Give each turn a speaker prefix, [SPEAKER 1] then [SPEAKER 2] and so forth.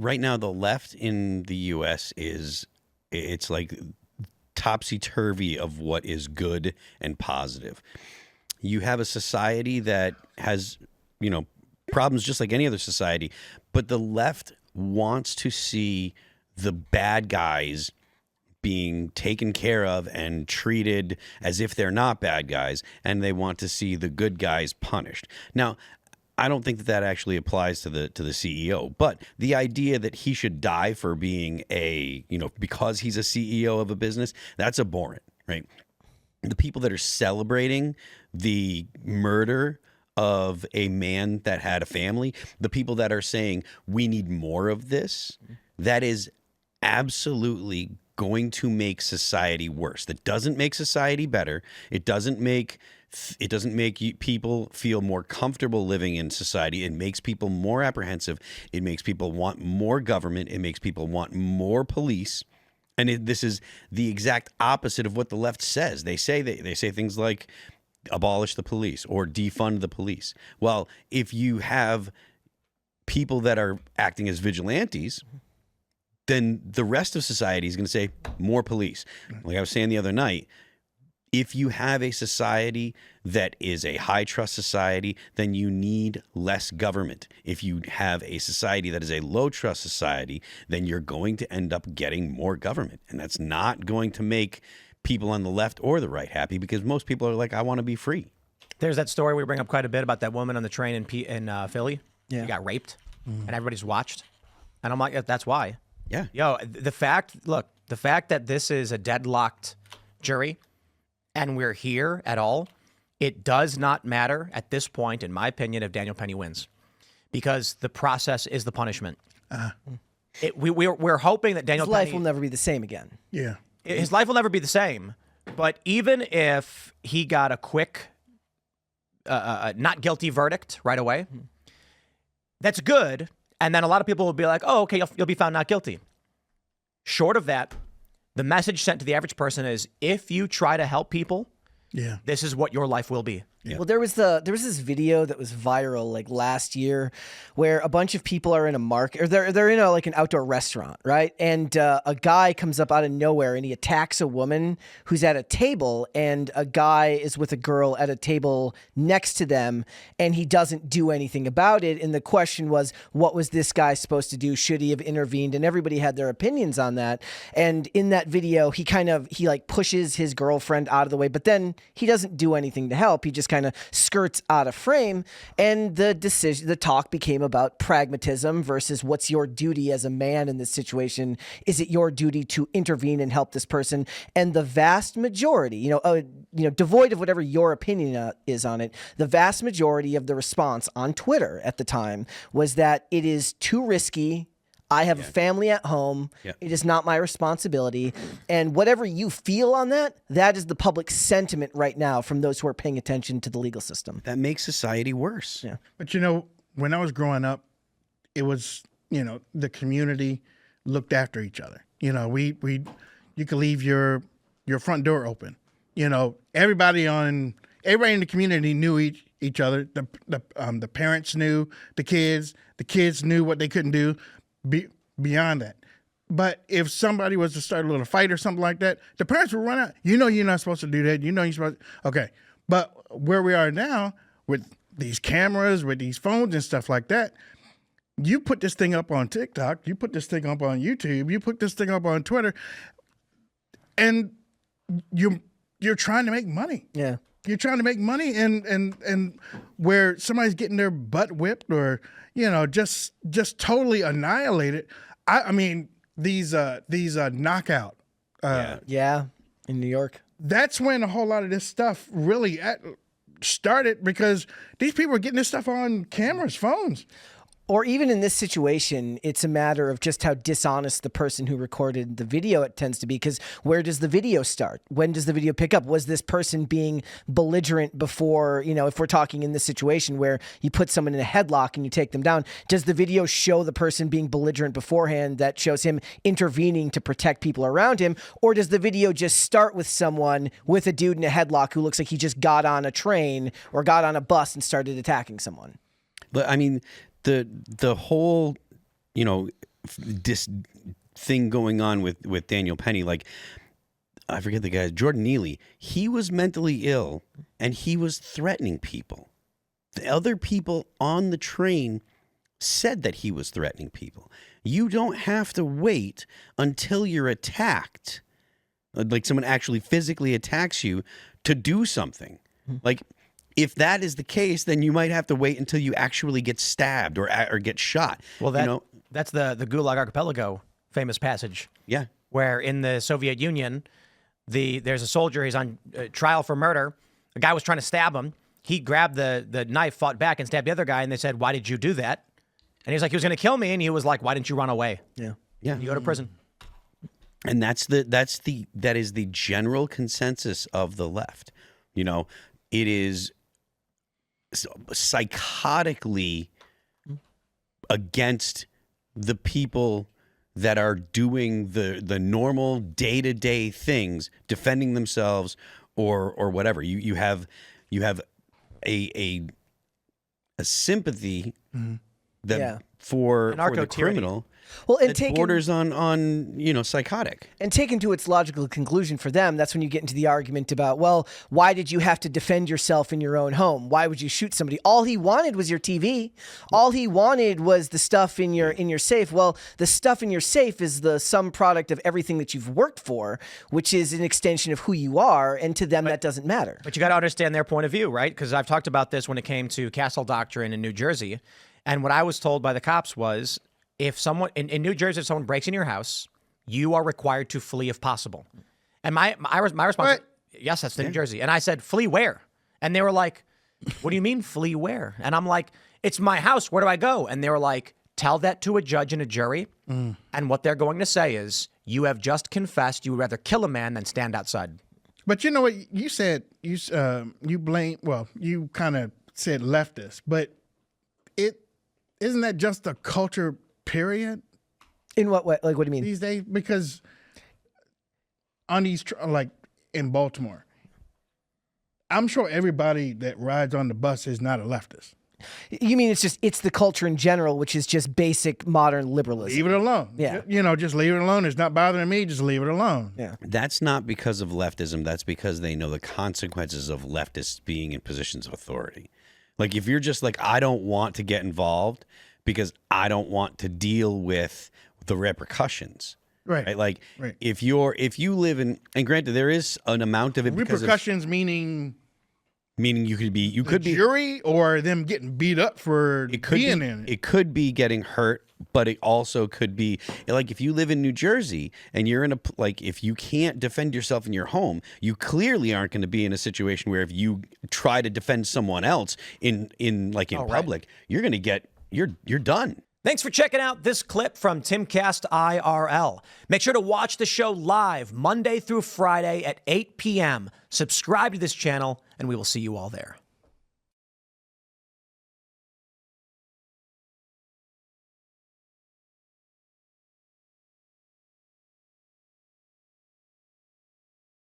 [SPEAKER 1] right now the left in the U.S. it's like topsy-turvy of what is good and positive. You have a society that has, problems just like any other society, but the left wants to see the bad guys being taken care of and treated as if they're not bad guys, and they want to see the good guys punished. Now, I don't think that actually applies to the CEO, but the idea that he should die for being because he's a CEO of a business, that's abhorrent, right? The people that are celebrating the murder of a man that had a family, the people that are saying we need more of this, that is absolutely going to make society worse. That doesn't make society better. It doesn't make people feel more comfortable living in society. It makes people more apprehensive. It makes people want more government. It makes people want more police. And this is the exact opposite of what the left says. They say things like abolish the police or defund the police. Well, if you have people that are acting as vigilantes, then the rest of society is going to say more police. Like I was saying the other night, if you have a society that is a high trust society, then you need less government. If you have a society that is a low trust society, then you're going to end up getting more government. And that's not going to make people on the left or the right happy, because most people are like, I want to be free.
[SPEAKER 2] There's that story we bring up quite a bit about that woman on the train in Philly.
[SPEAKER 3] Yeah.
[SPEAKER 2] She got raped and everybody's watched. And I'm like, that's why.
[SPEAKER 1] Yeah.
[SPEAKER 2] Yo, the fact that this is a deadlocked jury and we're here at all, it does not matter at this point, in my opinion, if Daniel Penny wins, because the process is the punishment. We're hoping that Daniel Penny...
[SPEAKER 3] His life will never be the same again.
[SPEAKER 4] Yeah.
[SPEAKER 2] His life will never be the same, but even if he got a quick, not guilty verdict right away, that's good. And then a lot of people will be like, oh, okay, you'll be found not guilty. Short of that, the message sent to the average person is, if you try to help people, this is what your life will be.
[SPEAKER 1] Yeah.
[SPEAKER 3] Well, there was this video that was viral like last year, where a bunch of people are in a market, or they're in like an outdoor restaurant, right? And a guy comes up out of nowhere and he attacks a woman who's at a table, and a guy is with a girl at a table next to them, and he doesn't do anything about it. And the question was, what was this guy supposed to do? Should he have intervened? And everybody had their opinions on that. And in that video, he pushes his girlfriend out of the way, but then he doesn't do anything to help. He just kind of skirts out of frame, and the talk became about pragmatism versus what's your duty as a man in this situation. Is it your duty to intervene and help this person? And the vast majority, devoid of whatever your opinion is on it, the vast majority of the response on Twitter at the time was that it is too risky. I have a family at home. Yeah. It is not my responsibility. And whatever you feel on that, that is the public sentiment right now from those who are paying attention to the legal system.
[SPEAKER 1] That makes society worse.
[SPEAKER 3] Yeah.
[SPEAKER 4] But when I was growing up, it was, the community looked after each other. You could leave your front door open. Everybody in the community knew each other. The parents knew the kids knew what they couldn't do. Beyond that. But if somebody was to start a little fight or something like that, the parents would run out. You're not supposed to do that. You're supposed to. Okay. But where we are now with these cameras, with these phones and stuff like that, you put this thing up on TikTok, you put this thing up on YouTube, you put this thing up on Twitter, and you're trying to make money.
[SPEAKER 3] Yeah.
[SPEAKER 4] You're trying to make money, and where somebody's getting their butt whipped or just totally annihilated. I mean these knockout.
[SPEAKER 3] In New York.
[SPEAKER 4] That's when a whole lot of this stuff really started, because these people are getting this stuff on cameras, phones.
[SPEAKER 3] Or even in this situation, it's a matter of just how dishonest the person who recorded the video it tends to be. Because where does the video start? When does the video pick up? Was this person being belligerent before, if we're talking in this situation where you put someone in a headlock and you take them down, does the video show the person being belligerent beforehand that shows him intervening to protect people around him? Or does the video just start with someone with a dude in a headlock who looks like he just got on a train or got on a bus and started attacking someone?
[SPEAKER 1] But I mean, the whole, this thing going on with Daniel Penny. Like, I forget the guy, Jordan Neely. He was mentally ill and he was threatening people. The other people on the train said that he was threatening people. You don't have to wait until you're attacked, like someone actually physically attacks you, to do something. Like, if that is the case, then you might have to wait until you actually get stabbed or get shot.
[SPEAKER 2] Well, that's the Gulag Archipelago famous passage.
[SPEAKER 1] Yeah.
[SPEAKER 2] Where in the Soviet Union, there's a soldier, he's on trial for murder. A guy was trying to stab him. He grabbed the knife, fought back, and stabbed the other guy, and they said, "Why did you do that?" And he was like, he was going to kill me, and he was like, "Why didn't you run away?"
[SPEAKER 3] Yeah.
[SPEAKER 1] Yeah.
[SPEAKER 2] You go to prison.
[SPEAKER 1] And that is the general consensus of the left. You know, it is psychotically against the people that are doing the normal day-to-day things, defending themselves or whatever. You have a sympathy that for the criminal.
[SPEAKER 3] Well, and
[SPEAKER 1] that borders on psychotic.
[SPEAKER 3] And taken to its logical conclusion for them, that's when you get into the argument about, well, why did you have to defend yourself in your own home? Why would you shoot somebody? All he wanted was your TV. All he wanted was the stuff in your safe. Well, the stuff in your safe is the sum product of everything that you've worked for, which is an extension of who you are, and to them that doesn't matter.
[SPEAKER 2] But you got to understand their point of view, right? Because I've talked about this when it came to Castle Doctrine in New Jersey, and what I was told by the cops was, if someone in New Jersey, if someone breaks in your house, you are required to flee if possible. And my response, yes, that's New Jersey. And I said, flee where? And they were like, what do you mean flee where? And I'm like, it's my house. Where do I go? And they were like, tell that to a judge and a jury. And what they're going to say is, you have just confessed you would rather kill a man than stand outside.
[SPEAKER 4] But you know what you said? You kind of said leftist, but isn't that just a culture? Period.
[SPEAKER 3] In what way? Like, what do you mean?
[SPEAKER 4] These days, because on these, like in Baltimore, I'm sure everybody that rides on the bus is not a leftist.
[SPEAKER 3] You mean it's the culture in general, which is just basic modern liberalism.
[SPEAKER 4] Leave it alone.
[SPEAKER 3] Yeah.
[SPEAKER 4] Just leave it alone. It's not bothering me. Just leave it alone.
[SPEAKER 3] Yeah.
[SPEAKER 1] That's not because of leftism. That's because they know the consequences of leftists being in positions of authority. Like, if you're just like, I don't want to get involved because I don't want to deal with the repercussions. Right. Like, if you live in, and granted, there is an amount of it.
[SPEAKER 4] Repercussions meaning
[SPEAKER 1] you could be
[SPEAKER 4] jury or them getting beat up for being in it.
[SPEAKER 1] It could be getting hurt, but it also could be like, if you live in New Jersey and you're in if you can't defend yourself in your home, you clearly aren't going to be in a situation where if you try to defend someone else in public, you're going to get. You're done.
[SPEAKER 2] Thanks for checking out this clip from Timcast IRL. Make sure to watch the show live Monday through Friday at 8 p.m. Subscribe to this channel, and we will see you all there.